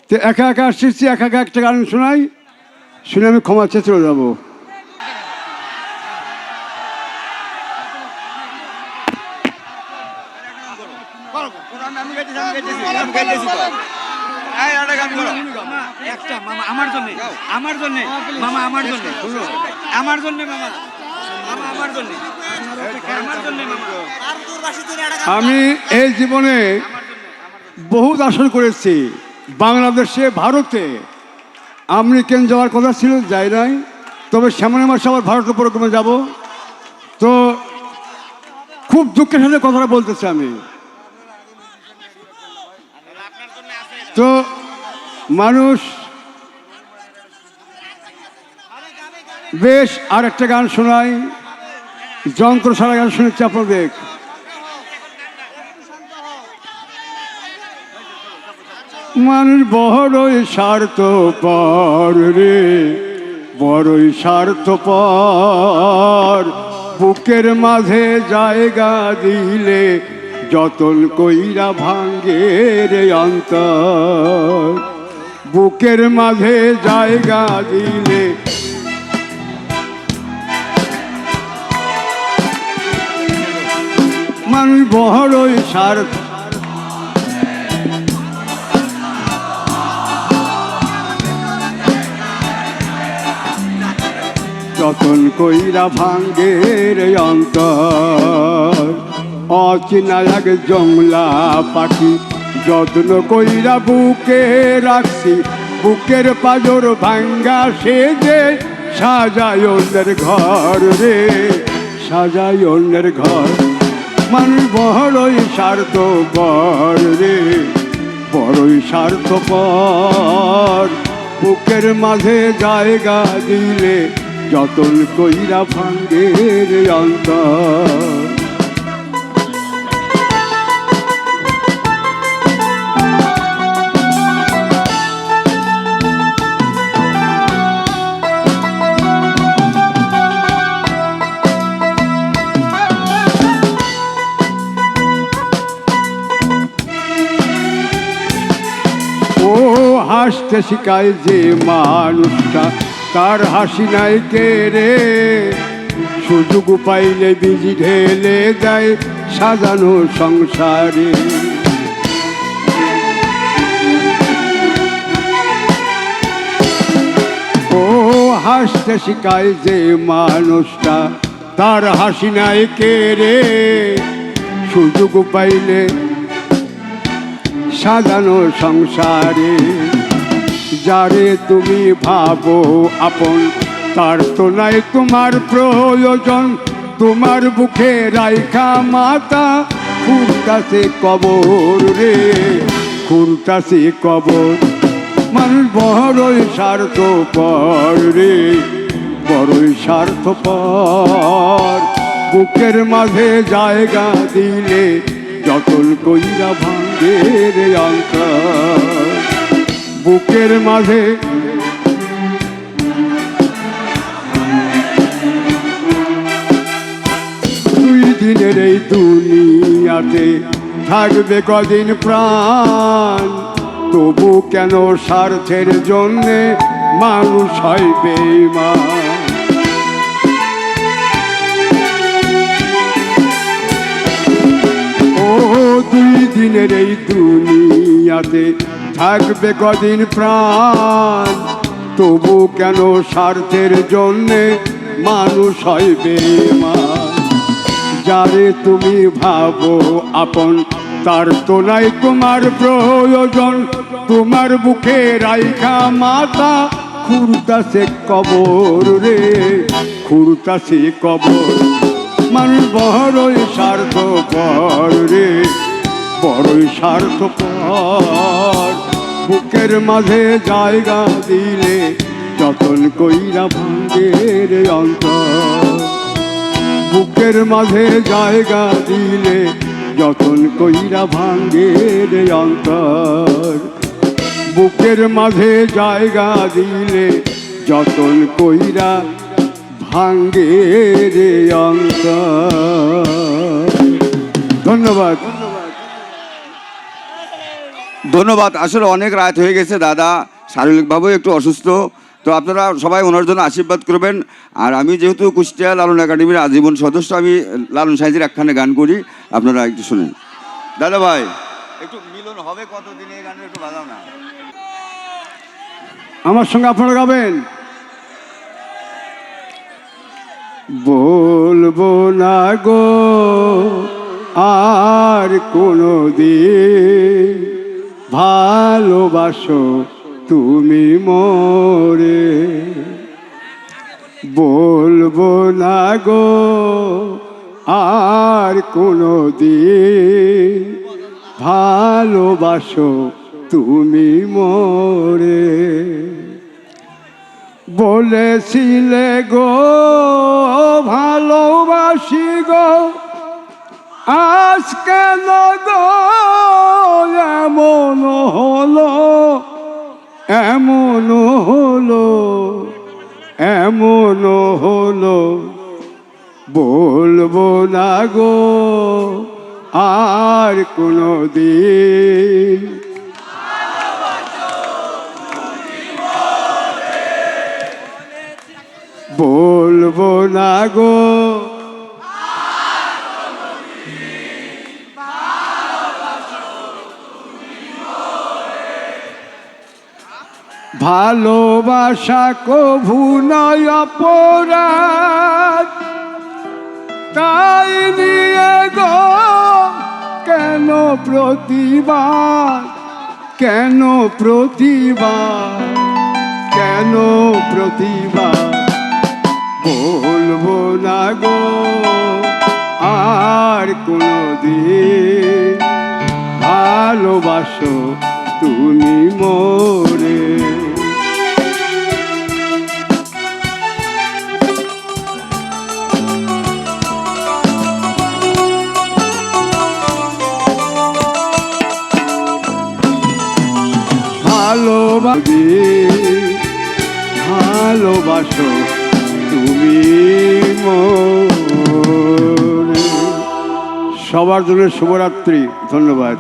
তো একা একা আসছি, একা একা একটা গান শোনাই, শুনে আমি ক্ষমা চেয়ে চলে যাবো। আমি এই জীবনে বহুত আসর করেছি, বাংলাদেশে, ভারতে, আমেরিকান যাওয়ার কথা ছিল, যাই নাই। তবে সামনের মাসে আবার ভারত প্রোগ্রামে যাব। তো খুব দুঃখের সাথে কথাটা বলতেছি আমি। তো মানুষ বেশ, আর একটা গান শোনাই, যন্ত্র সারা গান শুনেছি আপনাদের। মানুষ বড়ই স্বার্থপর রে, বড়ই স্বার্থপর, বুকের মাঝে জায়গা দিলে যতন কইরা ভাঙ্গে রে অন্তর, বুকের মাঝে জায়গা দিলে। মানুষ বড়ই স্বার্থ, যতন কইরা ভাঙ্গের অন্তর, অচিনা এক জংলা পাখি যত্ন কইরা বুকে রাখছি, বুকের পাজর ভাঙ্গা সে যে সাজায় অন্যের ঘর রে, সাজায় অন্যের ঘর। মানুষ বড়ই স্বার্থপর রে, বড়ই স্বার্থপর, বুকের মাঝে জায়গা দিলে যতন কইরা ভাঙ্গের অন্তর। ও হাসতে শিখায় যে মানুষটা, তার হাসি নাই কে রে, সুযোগ পাইলে বিজি ঢেলে যায় সাজানো সংসারে। ও হাসতে শিখায় যে মানুষটা, তার হাসি নাই কে রে, সুযোগ পাইলে সাজানো সংসারে। যারে তুমি ভাবো আপন, তার তো নাই তোমার প্রয়োজন, তোমার বুকে রাইখা মাতা খুঁড়তাছে কবর রে, খুঁড়তাছে কবর। মানুষ বড়ই স্বার্থপর রে, বড়ই স্বার্থপর, বুকের মাঝে জায়গা দিলে যতন কইরা ভাঙ্গে রে অন্তর, বুকের মাঝে। দুই দিনের এই দুনিয়াতে থাকবে কদিন প্রাণ, তবু কেন স্বার্থের জন্যে মানুষ হয় বেঈমান। ও দুই দিনের এই দুনিয়াতে থাকবে কদিন প্রাণ, তবু কেন স্বার্থের জন্যে মানুষ হয় বেঈমান। যারে তুমি ভাবো আপন, তার তো নাই তোমার প্রয়োজন, তোমার বুকে রাইখা মাতা খুঁড়তাছে কবর রে, খুঁড়তাছে কবর। মানুষ বড়ই স্বার্থপর রে, বড়ই স্বার্থপর, বুকের মাঝে জায়গা দিলে যতন কইরা ভাঙ্গের অন্তর, বুকের মাঝে জায়গা দিলে যতন কইরা ভাঙ্গের অন্তর, বুকের মাঝে জায়গা দিলে যতন কইরা ভাঙ্গের অন্তর। ধন্যবাদ। ধন্যবাদ। আসলে অনেক রাত হয়ে গেছে, দাদা শারীরিকভাবেও একটু অসুস্থ, তো আপনারা সবাই ওনার জন্য আশীর্বাদ করবেন। আর আমি যেহেতু কুষ্টিয়া লালন একাডেমির আজীবন সদস্য, আমি লালন সাইজির একখানে গান করি, আপনারা একটু শুনেন। দাদা ভাই একটু মিলন হবে কতদিন, এই গানটা একটু বাজাও না। আমার সঙ্গে আপনারা গাবেন। বলবো না গো আর কোনো দিন, ভালোবাসো তুমি মোরে। বলবো না গো আর কোনো দিন, ভালোবাসো তুমি মোরে। বলেছিলে গো ভালোবাসি গো, আজ কেন গো এমন হলো, এমন হলো, এমন হলো। বলবো না গো আর কোনো দিন, বলবো না গো ভালোবাসা কভু নয় অপরাধ, তাই নিয়ে গো কেন প্রতিবাদ, কেন প্রতিবাদ, কেন প্রতিবাদ। বলবো না গো আর কোনো দিন, ভালোবাসো তুমি মোরে। ভালোবাসো তুমি মোরে। সবার জন্য শুভরাত্রি। ধন্যবাদ।